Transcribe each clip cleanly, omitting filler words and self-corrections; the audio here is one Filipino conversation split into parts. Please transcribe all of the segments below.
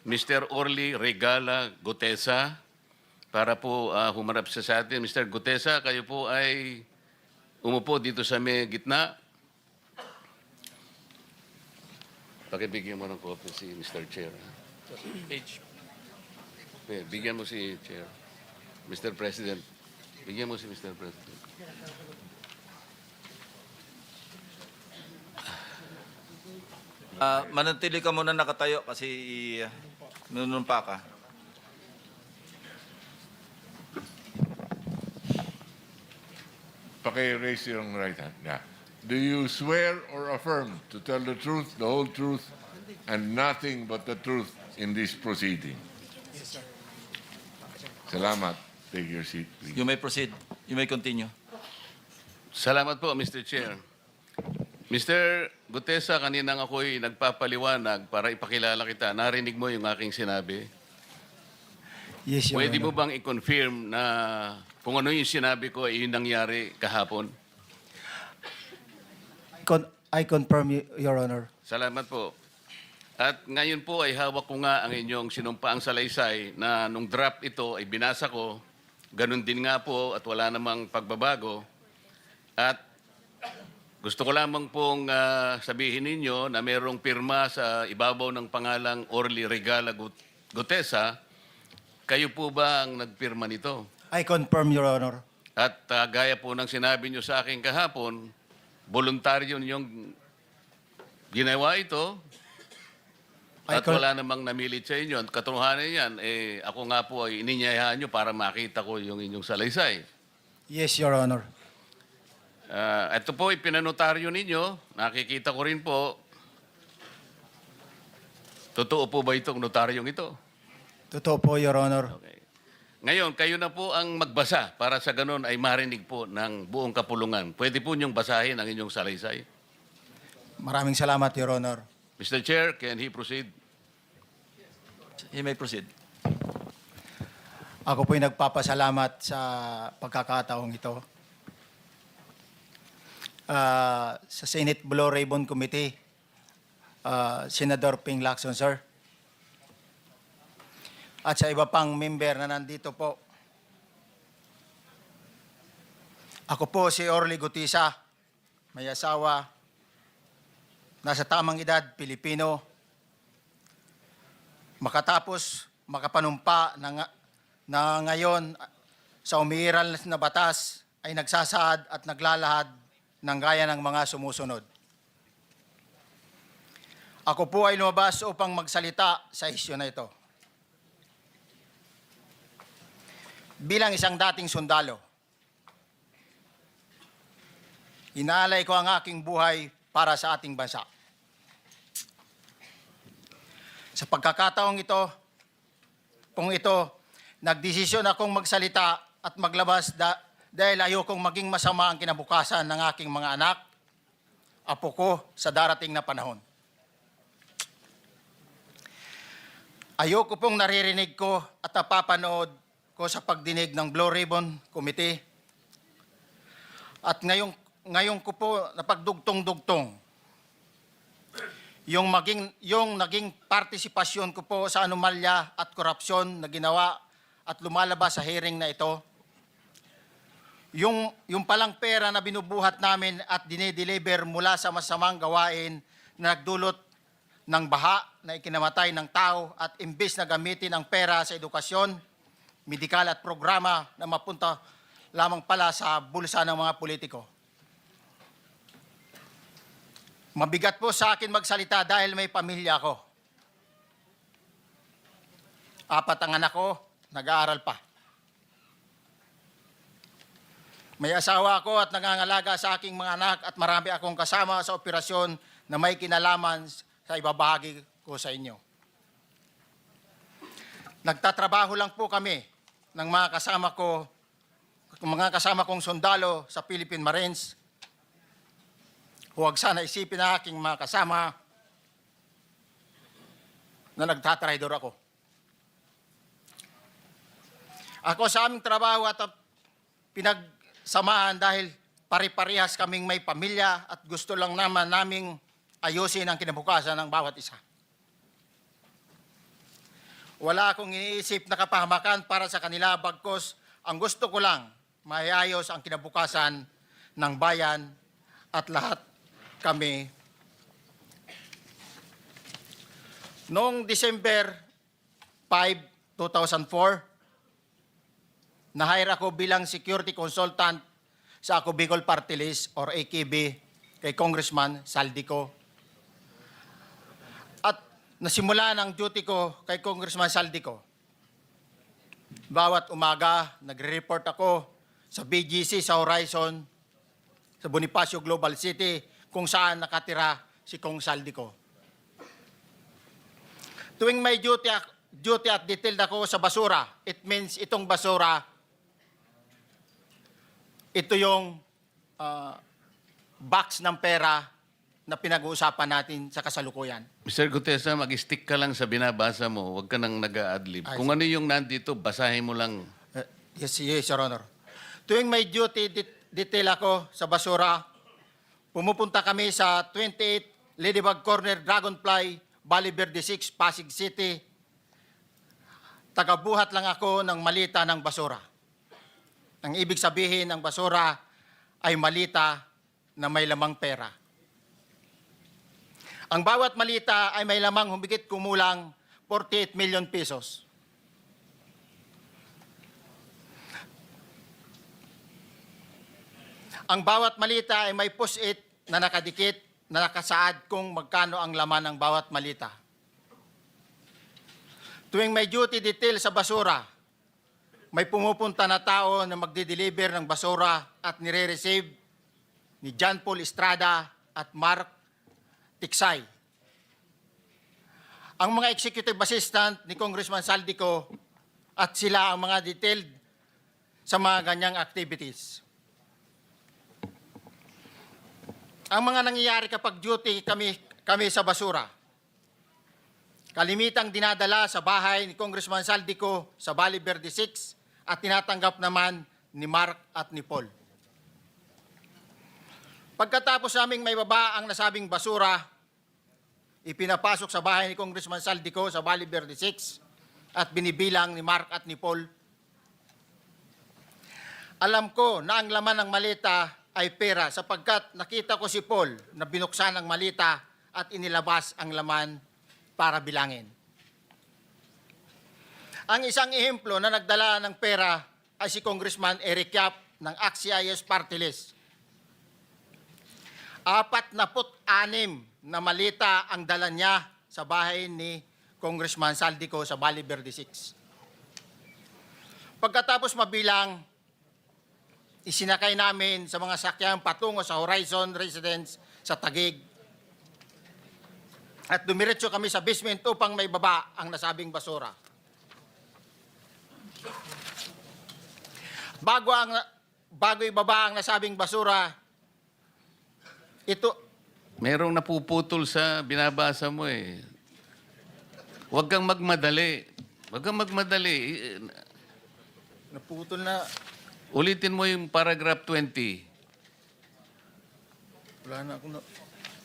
Mr. Orly Regala Gutesa para po humarap sa atin. Mr. Gutesa, kayo po ay umupo dito sa may gitna. Pakibigyan mo ng copy si Mr. Chair. Page. Bigyan mo si Chair. Mr. President. Bigyan mo si Mr. President. Manatili ka muna nakatayo kasi nunumpa ka. Raise your right hand. Yeah. Do you swear or affirm to tell the truth, the whole truth, and nothing but the truth in this proceeding? Yes, sir. Salamat. Take your seat, please. You may proceed. You may continue. Salamat po, Mr. Chair. Mr. Gutesa, kaninang ako'y nagpapaliwanag para ipakilala kita. Narinig mo yung aking sinabi. Yes, Your Pwede mo Honor. bang i-confirm na kung ano yung sinabi ko ay yung nangyari kahapon? I confirm, Your Honor. Salamat po. At ngayon po ay hawak ko nga ang inyong sinumpaang salaysay na nung draft ito ay binasa ko. Ganun din nga po at wala namang pagbabago. At gusto ko lamang pong sabihin ninyo na mayroong pirma sa ibabaw ng pangalang Orly Regala Gutesa. Kayo po ba ang nagpirma nito? I confirm, Your Honor. At gaya po ng sinabi nyo sa akin kahapon, voluntaryo ninyong ginawa ito at wala namang namilit sa inyo. At katotohanan yan, ako nga po ay ininyayahan nyo para makita ko yung inyong salaysay. Yes, Your Honor. Ito po, ipinanotaryo ninyo. Nakikita ko rin po. Totoo po ba itong notaryong ito? Totoo po, Your Honor. Okay. Ngayon, kayo na po ang magbasa para sa ganun ay marinig po ng buong kapulungan. Pwede po niyong basahin ang inyong salaysay. Maraming salamat, Your Honor. Mr. Chair, can he proceed? You may proceed. Ako po'y nagpapasalamat sa pagkakataong ito. Sa Senate Blue Ribbon Committee, Senador Ping Lacson, sir. At sa iba pang member na nandito po. Ako po si Orly Gutesa, may asawa, nasa tamang edad, Pilipino, makatapos makapanumpa na ngayon sa umiiral na batas ay nagsasaad at naglalahad ng gaya ng mga sumusunod. Ako po ay lumabas upang magsalita sa isyu na ito. Bilang isang dating sundalo, inaalay ko ang aking buhay para sa ating bansa. Sa pagkakataong ito, nagdesisyon akong magsalita at maglabas dahil ayokong maging masama ang kinabukasan ng aking mga anak, apo ko sa darating na panahon. Ayoko pong naririnig ko at napapanood ko sa pagdinig ng Blue Ribbon Committee. At ngayon ko po napagdugtong-dugtong yung naging partisipasyon ko po sa anomalya at korupsyon na ginawa at lumalabas sa hearing na ito. Yung palang pera na binubuhat namin at dinideliver mula sa masamang gawain na nagdulot ng baha na ikinamatay ng tao at imbis na gamitin ang pera sa edukasyon, medikal at programa na mapunta lamang pala sa bulsa ng mga politiko. Mabigat po sa akin magsalita dahil may pamilya ko. 4 ang anak ko, nag-aaral pa. May asawa ako at nangangalaga sa aking mga anak at marami akong kasama sa operasyon na may kinalaman sa ibabahagi ko sa inyo. Nagtatrabaho lang po kami ng mga kasama kong sundalo sa Philippine Marines. Huwag sana isipin na aking mga kasama na nagtatraidor ako. Ako sa aming trabaho at pinagsamahan dahil pare-parehas kaming may pamilya at gusto lang naman naming ayusin ang kinabukasan ng bawat isa. Wala akong iniisip na kapahamakan para sa kanila, bagkos ang gusto ko lang maiayos ang kinabukasan ng bayan at lahat kami. Noong December 5, 2004, na-hire ako bilang security consultant sa Ako Bicol Party List or AKB kay Congressman Saldico. At nasimula ang duty ko kay Congressman Saldico. Bawat umaga, nagre-report ako sa BGC sa Horizon, sa Bonifacio Global City, kung saan nakatira si Kong Saldico. Tuwing may duty at detailed ako sa basura, it means itong basura, ito yung box ng pera na pinag-uusapan natin sa kasalukuyan. Mr. Gutesa, mag-stick ka lang sa binabasa mo. Huwag ka nang nag-a-adlib. Ay, Kung ano yung nandito, basahin mo lang. Yes, Your Honor. Tuwing may duty detail ako sa basura, pumupunta kami sa 28 Ladybug Corner, Dragonfly, Valle Verde 6, Pasig City. Tagabuhat lang ako ng malita ng basura. Ang ibig sabihin ng basura ay malita na may lamang pera. Ang bawat malita ay may lamang humigit kumulang 48 million pesos. Ang bawat malita ay may post-it na nakadikit na nakasaad kung magkano ang laman ng bawat malita. Tuwing may duty detail sa basura, may pumupunta na tao na magde-deliver ng basura at nire-receive ni John Paul Estrada at Mark Tiksay. Ang mga executive assistant ni Congressman Saldico at sila ang mga detailed sa mga ganyang activities. Ang mga nangyayari kapag duty kami sa basura, kalimitang dinadala sa bahay ni Congressman Saldico sa Valle Verde 6 at tinatanggap naman ni Mark at ni Paul. Pagkatapos naming may baba ang nasabing basura, ipinapasok sa bahay ni Congressman Saldico sa Valle Verde 6 at binibilang ni Mark at ni Paul. Alam ko na ang laman ng malita ay pera sapagkat nakita ko si Paul na binuksan ang malita at inilabas ang laman para bilangin. Ang isang ehemplo na nagdala ng pera ay si Congressman Eric Yap ng AXIS Party List. 46 na malita ang dala niya sa bahay ni Congressman Saldico sa Valle Verde 6. Pagkatapos mabilang, isinakay namin sa mga sakyang patungo sa Horizon Residence sa Taguig. At dumiretso kami sa basement upang may baba ang nasabing basura. Bago ibaba ang nasabing basura, ito, Merong napuputol sa binabasa mo eh. Huwag kang magmadali. Huwag kang magmadali. naputol na, Ulitin mo yung paragraph 20. wala na ako,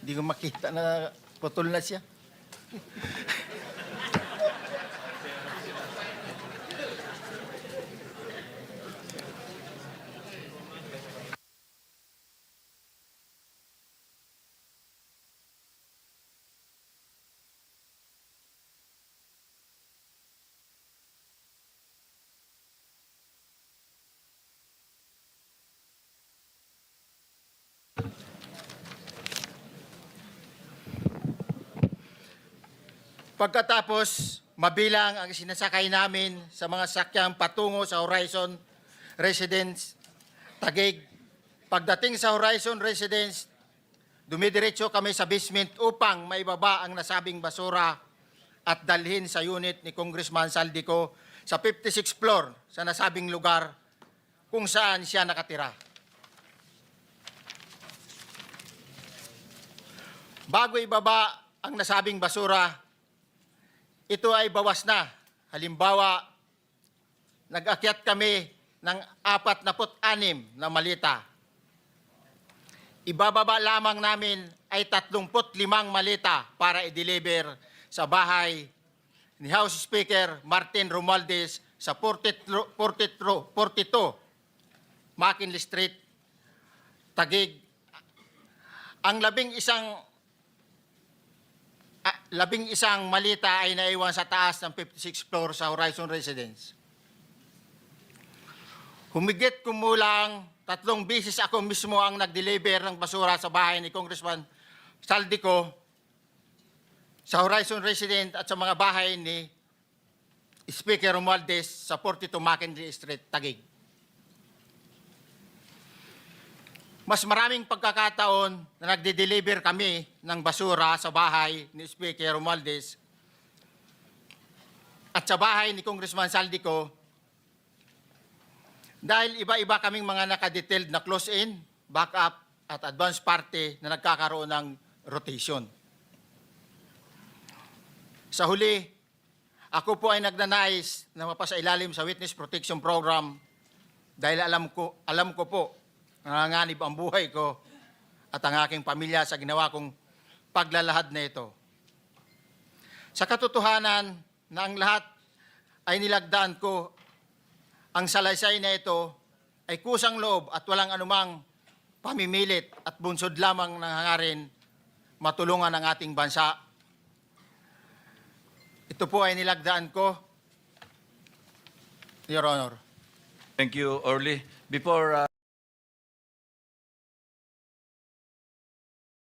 hindi ko makita na putol na siya. Pagkatapos, mabilang ang sinasakay namin sa mga sakyang patungo sa Horizon Residence, Taguig. Pagdating sa Horizon Residence, dumidiretso kami sa basement upang maibaba ang nasabing basura at dalhin sa unit ni Congressman Saldico sa 56th floor sa nasabing lugar kung saan siya nakatira. Bago ibaba ang nasabing basura, ito ay bawas na. Halimbawa, nag-akyat kami ng 46 na malita. Ibababa lamang namin ay 35 malita para i-deliver sa bahay ni House Speaker Martin Romualdez sa 42 McKinley Street, Taguig. Ang labing isang malita ay naiwan sa taas ng 56th floor sa Horizon Residence. Humigit kumulang 3 beses ako mismo ang nag-deliver ng basura sa bahay ni Congressman Saldico, sa Horizon Residence at sa mga bahay ni Speaker Romualdez sa 42 McKinley Street, Taguig. Mas maraming pagkakataon na nagde-deliver kami ng basura sa bahay ni Speaker Romualdez at sa bahay ni Congressman Saldico dahil iba-iba kaming mga nakadetailed na close-in, backup at advance party na nagkakaroon ng rotation. Sa huli, ako po ay nagnanais na mapasailalim sa Witness Protection Program dahil alam ko po nanganganib ang buhay ko at ang aking pamilya sa ginawa kong paglalahad na ito. Sa katotohanan na ang lahat ay nilagdaan ko, ang salaysay na ito ay kusang loob at walang anumang pamimilit at bunsod lamang ng hangarin matulungan ang ating bansa. Ito po ay nilagdaan ko, Your Honor. Thank you, Orly. Before